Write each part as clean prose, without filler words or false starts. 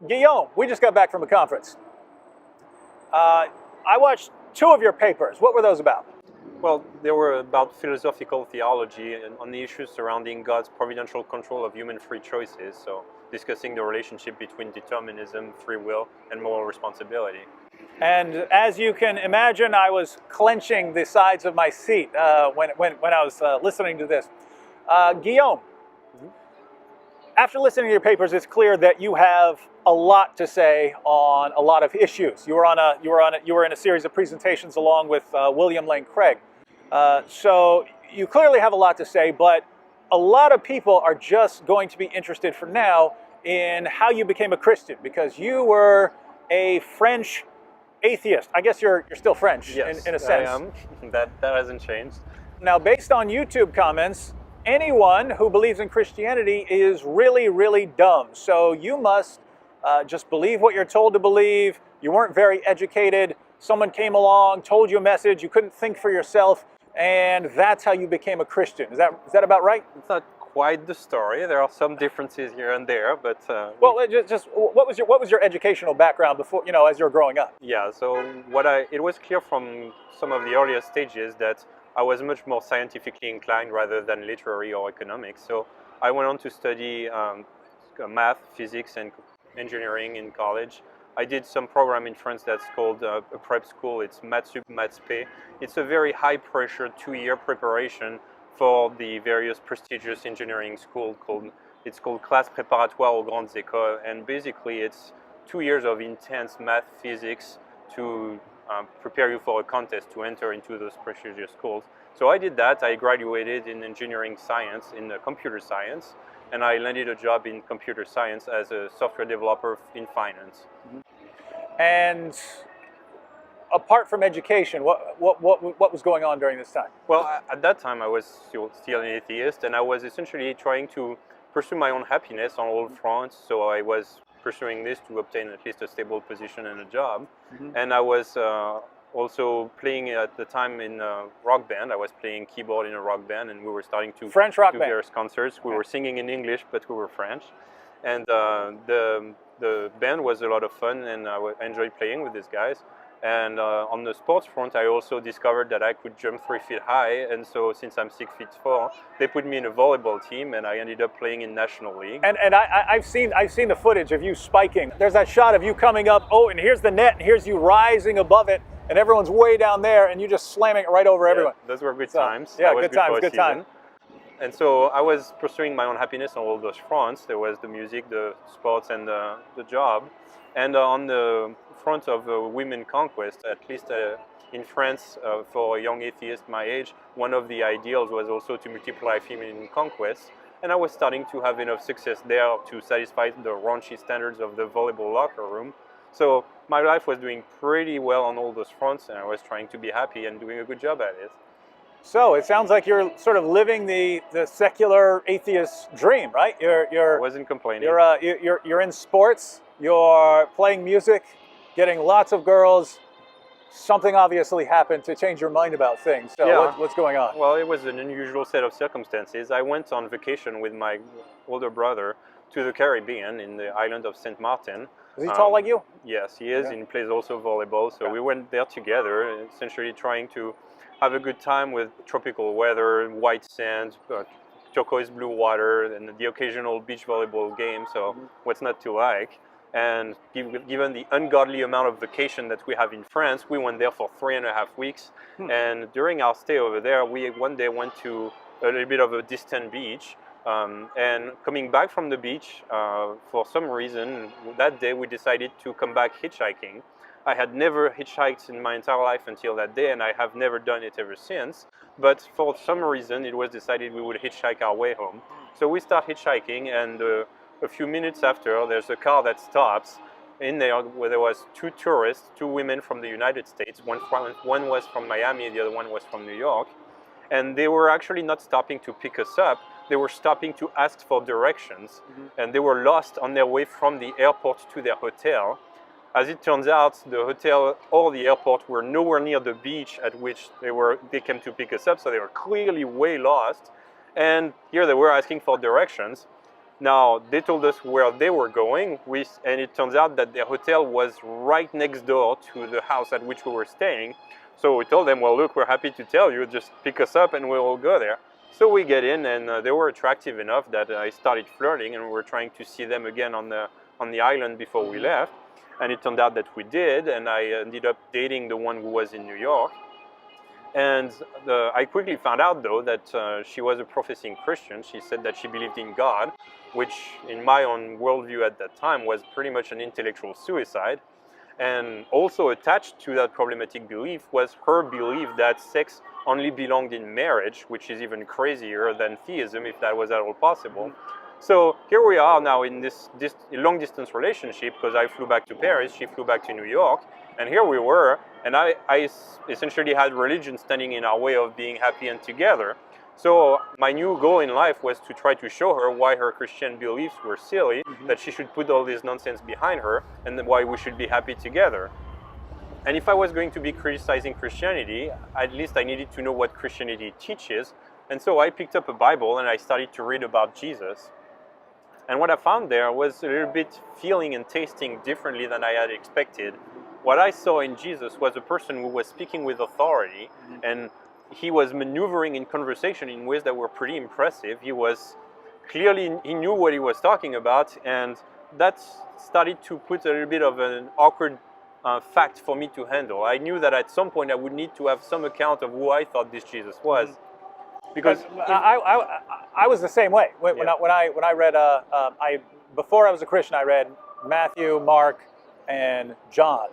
Guillaume, we just got back from a conference. I watched two of your papers. What were those about? Well, they were about philosophical theology and on the issues surrounding God's providential control of human free choices, so discussing the relationship between determinism, free will, and moral responsibility. And as you can imagine, I was clenching the sides of my seat when I was listening to this. Guillaume, after listening to your papers, it's clear that you have a lot to say on a lot of issues. You were in a series of presentations along with William Lane Craig. So you clearly have a lot to say, but a lot of people are just going to be interested for now in how you became a Christian, because you were a French atheist. I guess you're still French, yes, in a sense. I am. That hasn't changed. Now, based on YouTube comments, anyone who believes in Christianity is really, really dumb. So you must just believe what you're told to believe. You weren't very educated. Someone came along, told you a message, you couldn't think for yourself, and that's how you became a Christian. Is that about right? It's not quite the story. There are some differences here and there, but well, just what was your educational background before, as you were growing up? Yeah, so it was clear from some of the earlier stages that I was much more scientifically inclined rather than literary or economics. So I went on to study math, physics, and engineering in college. I did some program in France that's called a prep school. It's Maths Sup, Maths P. It's a very high-pressure 2-year preparation for the various prestigious engineering school it's called Classe Préparatoire aux Grandes Écoles, and basically it's 2 years of intense math, physics to prepare you for a contest to enter into those prestigious schools. So I did that. I graduated in engineering science, in computer science, and I landed a job in computer science as a software developer in finance. And apart from education, what was going on during this time? Well, at that time I was still an atheist, and I was essentially trying to pursue my own happiness on all fronts. So I was pursuing this to obtain at least a stable position and a job. And I was also playing at the time in a rock band. I was playing keyboard in a rock band, and we were starting to French rock do band. Various concerts. We were singing in English, but we were French. And the band was a lot of fun, and I enjoyed playing with these guys. And on the sports front, I also discovered that I could jump 3 feet high. And so since I'm 6'4", they put me in a volleyball team, and I ended up playing in National League. And I've seen the footage of you spiking. There's that shot of you coming up, and here's the net, and here's you rising above it, and everyone's way down there, and you just slamming it right over everyone. Those were good times. Yeah, good times. And so I was pursuing my own happiness on all those fronts. There was the music, the sports, and the job. And on the front of women conquest, at least in France, for a young atheist my age, one of the ideals was also to multiply feminine conquests. And I was starting to have enough success there to satisfy the raunchy standards of the volleyball locker room. So my life was doing pretty well on all those fronts, and I was trying to be happy and doing a good job at it. So it sounds like you're sort of living the secular atheist dream, right? I wasn't complaining. You're in sports. You're playing music, getting lots of girls. Something obviously happened to change your mind about things. So yeah. what's going on? Well, it was an unusual set of circumstances. I went on vacation with my older brother to the Caribbean in the island of Saint Martin. Is he tall like you? Yes, he is, and he plays also volleyball. So we went there together, essentially trying to have a good time with tropical weather, white sand, turquoise blue water, and the occasional beach volleyball game. So what's not to like? And given the ungodly amount of vacation that we have in France, we went there for 3.5 weeks. And during our stay over there, we one day went to a little bit of a distant beach. And coming back from the beach, for some reason, that day we decided to come back hitchhiking. I had never hitchhiked in my entire life until that day, and I have never done it ever since. But for some reason, it was decided we would hitchhike our way home. So we start hitchhiking, and a few minutes after, there's a car that stops in there where there was 2 tourists, 2 women from the United States. One was from Miami, the other one was from New York. And they were actually not stopping to pick us up. They were stopping to ask for directions. And they were lost on their way from the airport to their hotel. As it turns out, the hotel or the airport were nowhere near the beach at which they came to pick us up, so they were clearly way lost. And here they were asking for directions. Now, they told us where they were going, and it turns out that their hotel was right next door to the house at which we were staying. So we told them, well, look, we're happy to tell you, just pick us up and we'll go there. So we get in, and they were attractive enough that I started flirting, and we were trying to see them again on the island before we left. And it turned out that we did, and I ended up dating the one who was in New York. And I quickly found out, though, that she was a professing Christian. She said that she believed in God, which in my own worldview at that time was pretty much an intellectual suicide. And also attached to that problematic belief was her belief that sex only belonged in marriage, which is even crazier than theism, if that was at all possible. So here we are now in this long-distance relationship, because I flew back to Paris, she flew back to New York, and here we were, and I essentially had religion standing in our way of being happy and together. So my new goal in life was to try to show her why her Christian beliefs were silly, that she should put all this nonsense behind her, and then why we should be happy together. And if I was going to be criticizing Christianity, at least I needed to know what Christianity teaches. And so I picked up a Bible and I started to read about Jesus. And what I found there was a little bit feeling and tasting differently than I had expected. What I saw in Jesus was a person who was speaking with authority, and he was maneuvering in conversation in ways that were pretty impressive. He knew what he was talking about, and that started to put a little bit of an awkward fact for me to handle. I knew that at some point I would need to have some account of who I thought this Jesus was. Because I was the same way. When I read, before I was a Christian, I read Matthew, Mark, and John.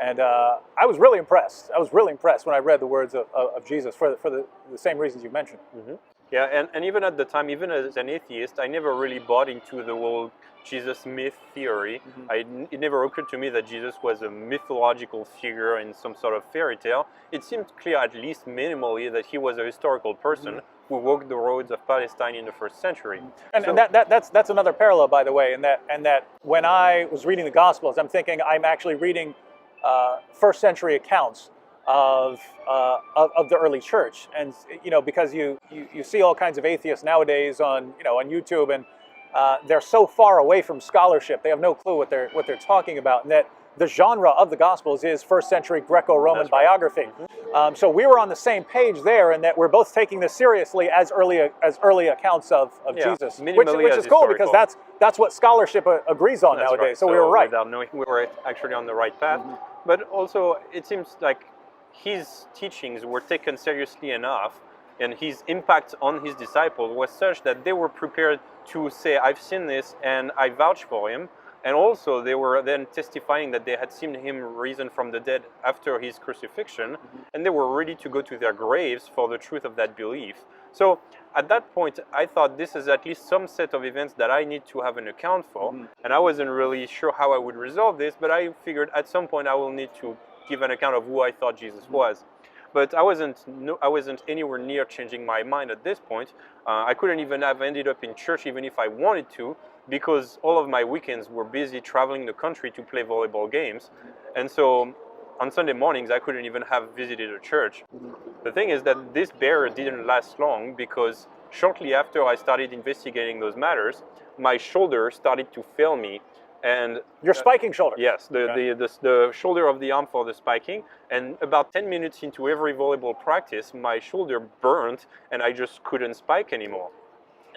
And I was really impressed. I was really impressed when I read the words of Jesus for the same reasons you mentioned. Mm-hmm. Yeah, and even at the time, even as an atheist, I never really bought into the whole Jesus myth theory. It never occurred to me that Jesus was a mythological figure in some sort of fairy tale. It seemed clear, at least minimally, that he was a historical person who walked the roads of Palestine in the first century. And that's another parallel, by the way, and that when I was reading the Gospels, I'm thinking I'm actually reading first century accounts of the early church, and because you see all kinds of atheists nowadays on YouTube, and they're so far away from scholarship, they have no clue what they're talking about, and that the genre of the Gospels is first century Greco-Roman biography. So we were on the same page there, and that we're both taking this seriously as early accounts of Jesus, which is cool, because that's what scholarship agrees on nowadays. Right. So we were right. Without knowing, we were actually on the right path. But also, it seems like his teachings were taken seriously enough, and his impact on his disciples was such that they were prepared to say, I've seen this and I vouch for him. And also they were then testifying that they had seen him risen from the dead after his crucifixion, and they were ready to go to their graves for the truth of that belief. So at that point, I thought this is at least some set of events that I need to have an account for. And I wasn't really sure how I would resolve this, but I figured at some point I will need to give an account of who I thought Jesus was. But I wasn't anywhere near changing my mind at this point. I couldn't even have ended up in church even if I wanted to, because all of my weekends were busy traveling the country to play volleyball games. And so on Sunday mornings, I couldn't even have visited a church. The thing is that this barrier didn't last long, because shortly after I started investigating those matters, my shoulder started to fail me. And your spiking shoulder? Yes, the shoulder of the arm for the spiking. And about 10 minutes into every volleyball practice, my shoulder burned and I just couldn't spike anymore.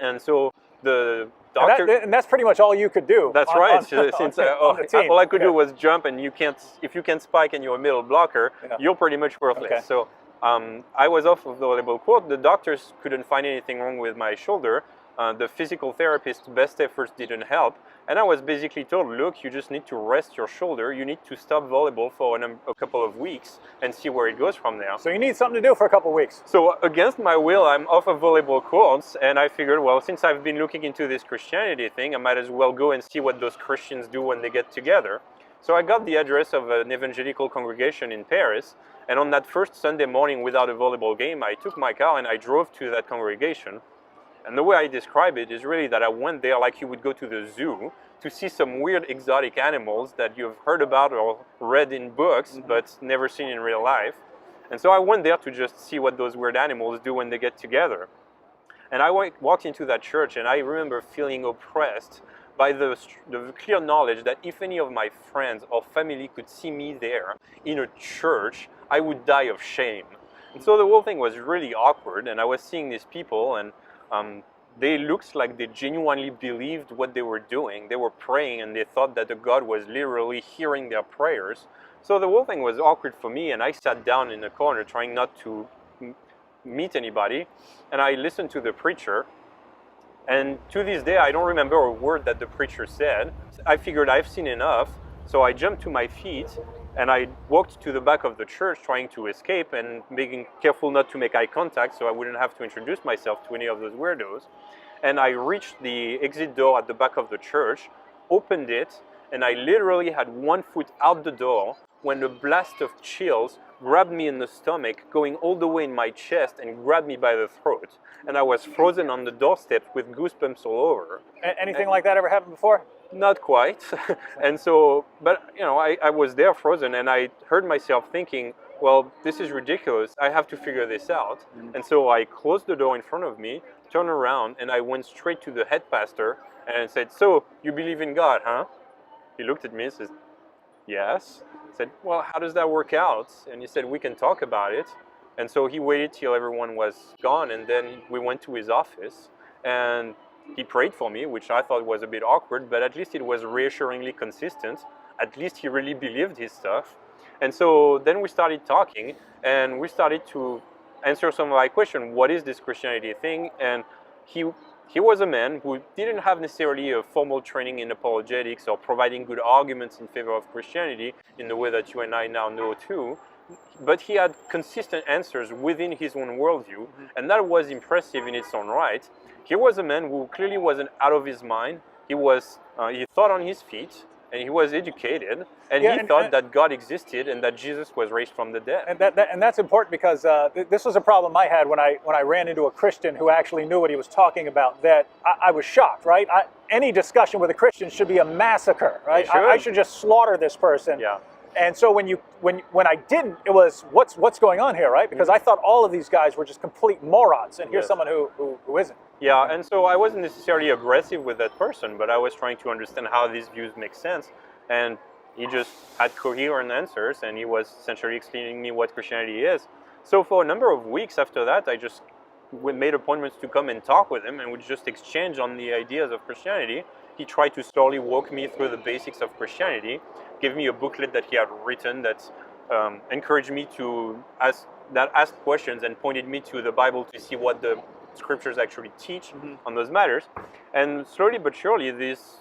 And so the doctor... And that's pretty much all you could do. That's right. All I could do was jump, and if you can't spike and you're a middle blocker, you're pretty much worthless. Okay. So I was off of the volleyball court. The doctors couldn't find anything wrong with my shoulder. The physical therapist's best efforts didn't help. And I was basically told, look, you just need to rest your shoulder. You need to stop volleyball for a couple of weeks and see where it goes from there. So you need something to do for a couple of weeks. So against my will, I'm off of volleyball courts, and I figured, well, since I've been looking into this Christianity thing, I might as well go and see what those Christians do when they get together. So I got the address of an evangelical congregation in Paris, and on that first Sunday morning without a volleyball game, I took my car and I drove to that congregation. And the way I describe it is really that I went there like you would go to the zoo to see some weird exotic animals that you've heard about or read in books, but never seen in real life. And so I went there to just see what those weird animals do when they get together. And I walked into that church, and I remember feeling oppressed by the clear knowledge that if any of my friends or family could see me there in a church, I would die of shame. And so the whole thing was really awkward, and I was seeing these people, and they looked like they genuinely believed what they were doing. They were praying, and they thought that the God was literally hearing their prayers. So the whole thing was awkward for me, and I sat down in the corner trying not to meet anybody, and I listened to the preacher. And to this day, I don't remember a word that the preacher said. I figured I've seen enough, so I jumped to my feet and I walked to the back of the church trying to escape and being careful not to make eye contact so I wouldn't have to introduce myself to any of those weirdos. And I reached the exit door at the back of the church, opened it, and I literally had 1 foot out the door when a blast of chills grabbed me in the stomach, going all the way in my chest and grabbed me by the throat. And I was frozen on the doorstep with goosebumps all over. Anything like that ever happened before? Not quite. And so, but you know, I was there frozen, and I heard myself thinking, well, this is ridiculous. I have to figure this out. And so I closed the door in front of me, turned around, and I went straight to the head pastor and said, so you believe in God, huh? He looked at me and says, yes. I said, well, how does that work out? And he said, we can talk about it. And so he waited till everyone was gone, and then we went to his office, and he prayed for me, which I thought was a bit awkward, but at least it was reassuringly consistent. At least he really believed his stuff. And so then we started talking, and we started to answer some of my questions. What is this Christianity thing? And he was a man who didn't have necessarily a formal training in apologetics or providing good arguments in favor of Christianity in the way that you and I now know too. But he had consistent answers within his own worldview, and that was impressive in its own right. He was a man who clearly wasn't out of his mind. He thought on his feet, and he was educated, and he thought that God existed and that Jesus was raised from the dead. And that's important because this was a problem I had when I ran into a Christian who actually knew what he was talking about. That I was shocked, right? Any discussion with a Christian should be a massacre, right? I should just slaughter this person. Yeah. And so when I didn't, it was what's going on here, right? Because I thought all of these guys were just complete morons, and here's someone who isn't. Yeah, and so I wasn't necessarily aggressive with that person, but I was trying to understand how these views make sense, and he just had coherent answers, and he was essentially explaining me what Christianity is. So for a number of weeks after that, we made appointments to come and talk with him, and we just exchange on the ideas of Christianity. He tried to slowly walk me through the basics of Christianity, gave me a booklet that he had written that encouraged me to ask questions and pointed me to the Bible to see what the scriptures actually teach on those matters. And slowly but surely, these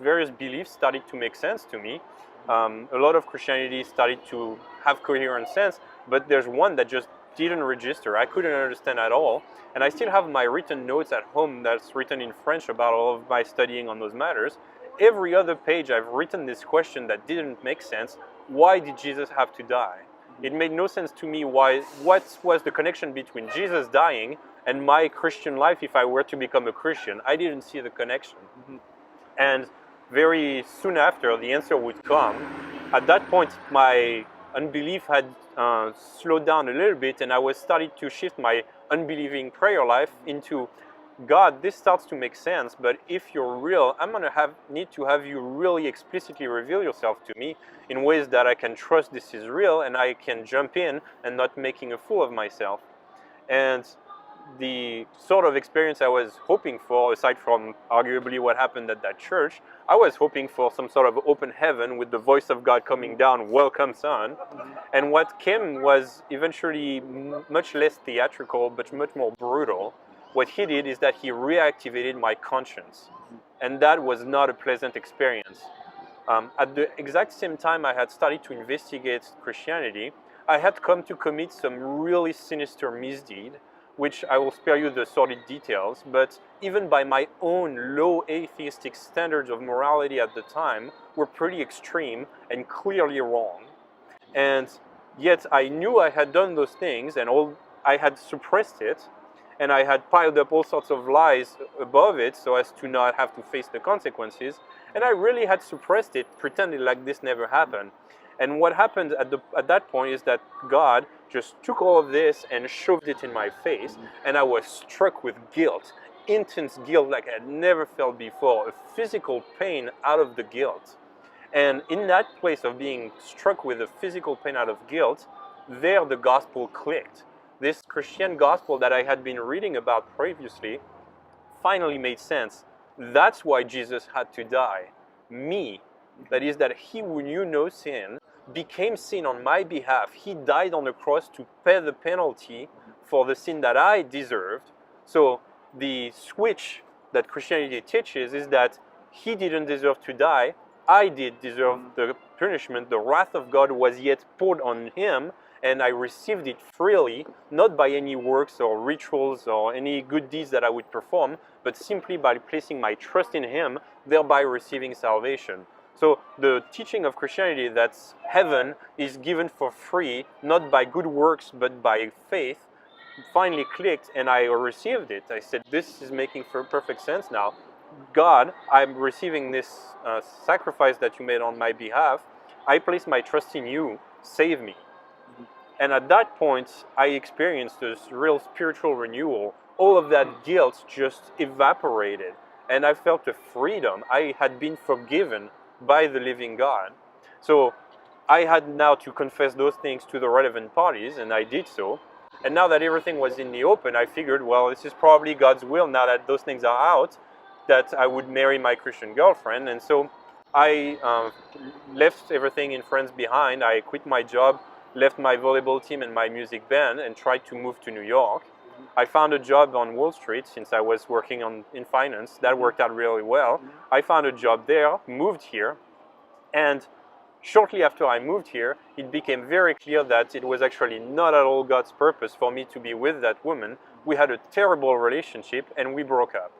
various beliefs started to make sense to me. A lot of Christianity started to have coherent sense, but there's one that just didn't register. I couldn't understand at all. And I still have my written notes at home that's written in French about all of my studying on those matters. Every other page I've written this question that didn't make sense. Why did Jesus have to die? It made no sense to me what was the connection between Jesus dying and my Christian life if I were to become a Christian. I didn't see the connection. And very soon after, the answer would come. At that point, my unbelief had slowed down a little bit, and I was starting to shift my unbelieving prayer life into, God, this starts to make sense, but if you're real, I'm going to need to have you really explicitly reveal yourself to me in ways that I can trust this is real and I can jump in and not making a fool of myself. And the sort of experience I was hoping for, aside from arguably what happened at that church, I was hoping for some sort of open heaven with the voice of God coming down, welcome son. And what came was eventually much less theatrical, but much more brutal. What he did is that he reactivated my conscience. And that was not a pleasant experience. At the exact same time I had started to investigate Christianity, I had come to commit some really sinister misdeed, which I will spare you the sordid details, but even by my own low atheistic standards of morality at the time, were pretty extreme and clearly wrong. And yet I knew I had done those things, and I had suppressed it, and I had piled up all sorts of lies above it so as to not have to face the consequences, and I really had suppressed it, pretending like this never happened. And what happened at that point is that God just took all of this and shoved it in my face, and I was struck with guilt, intense guilt like I had never felt before, a physical pain out of the guilt. And in that place of being struck with a physical pain out of guilt, there the gospel clicked. This Christian gospel that I had been reading about previously finally made sense. That's why Jesus had to die. Me, that is, that he who knew no sin became sin on my behalf. He died on the cross to pay the penalty for the sin that I deserved. So the switch that Christianity teaches is that he didn't deserve to die. I did deserve the punishment. The wrath of God was yet poured on him, and I received it freely, not by any works or rituals or any good deeds that I would perform, but simply by placing my trust in him, thereby receiving salvation. So the teaching of Christianity that heaven is given for free, not by good works, but by faith, finally clicked, and I received it. I said, this is making perfect sense now. God, I'm receiving this sacrifice that you made on my behalf. I place my trust in you. Save me. And at that point, I experienced this real spiritual renewal. All of that guilt just evaporated, and I felt a freedom. I had been forgiven by the living God. So I had now to confess those things to the relevant parties, and I did so. And now that everything was in the open, I figured, well, this is probably God's will now that those things are out, that I would marry my Christian girlfriend. And so I left everything in France behind. I quit my job, left my volleyball team and my music band, and tried to move to New York. I found a job on Wall Street since I was working in finance. That worked out really well. I found a job there, moved here, and shortly after I moved here, it became very clear that it was actually not at all God's purpose for me to be with that woman. We had a terrible relationship, and we broke up.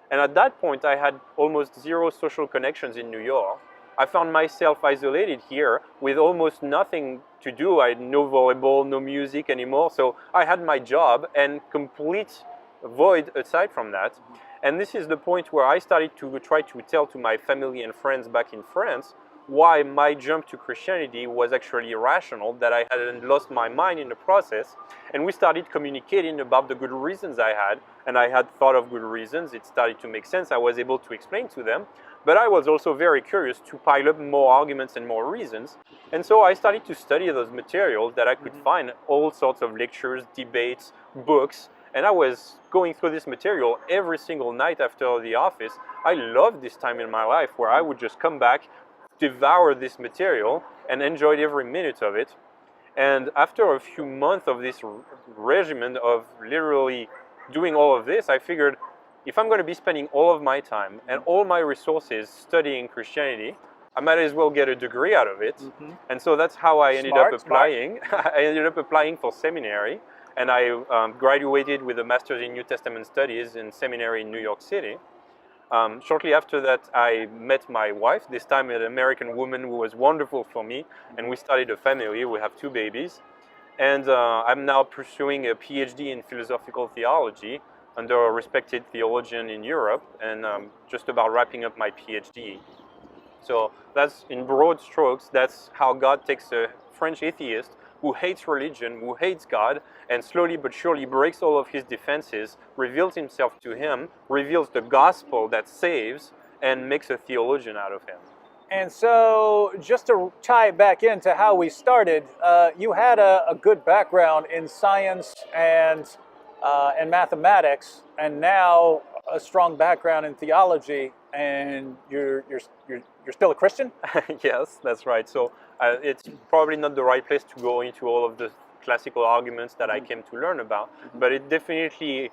And at that point, I had almost zero social connections in New York. I found myself isolated here with almost nothing to do. I had no volleyball, no music anymore. So I had my job and complete void aside from that. And this is the point where I started to try to tell to my family and friends back in France why my jump to Christianity was actually irrational, that I hadn't lost my mind in the process. And we started communicating about the good reasons I had, and I had thought of good reasons. It started to make sense. I was able to explain to them. But I was also very curious to pile up more arguments and more reasons. And so I started to study those materials that I could find, all sorts of lectures, debates, books. And I was going through this material every single night after the office. I loved this time in my life where I would just come back, devour this material, and enjoyed every minute of it. And after a few months of this regimen of literally doing all of this, I figured, if I'm going to be spending all of my time and all my resources studying Christianity, I might as well get a degree out of it. And so that's how I ended up applying. I ended up applying for seminary, and I graduated with a master's in New Testament studies in seminary in New York City. Shortly after that, I met my wife, this time an American woman who was wonderful for me, and we started a family. We have 2 babies. And I'm now pursuing a PhD in philosophical theology under a respected theologian in Europe, and just about wrapping up my PhD. So that's, in broad strokes, that's how God takes a French atheist who hates religion, who hates God, and slowly but surely breaks all of his defenses, reveals himself to him, reveals the gospel that saves, and makes a theologian out of him. And so, just to tie it back into how we started, you had a good background in science and mathematics, and now a strong background in theology, and you're still a Christian? Yes, that's right. So it's probably not the right place to go into all of the classical arguments that I came to learn about, but it definitely,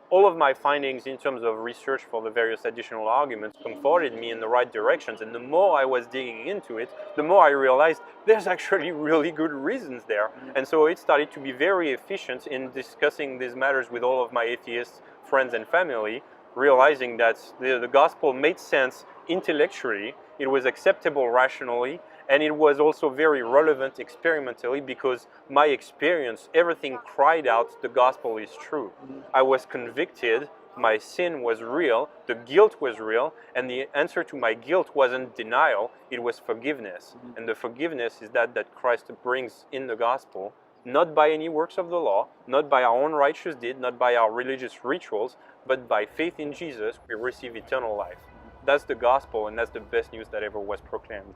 all of my findings in terms of research for the various additional arguments comforted me in the right directions. And the more I was digging into it, the more I realized there's actually really good reasons there. And so it started to be very efficient in discussing these matters with all of my atheist friends and family, realizing that the gospel made sense intellectually, it was acceptable rationally, and it was also very relevant experimentally, because my experience, everything cried out the gospel is true. I was convicted my sin was real, the guilt was real, and the answer to my guilt wasn't denial, it was forgiveness. And the forgiveness is that Christ brings in the gospel, not by any works of the law, not by our own righteous deed, not by our religious rituals, but by faith in Jesus, we receive eternal life. That's the gospel, and that's the best news that ever was proclaimed.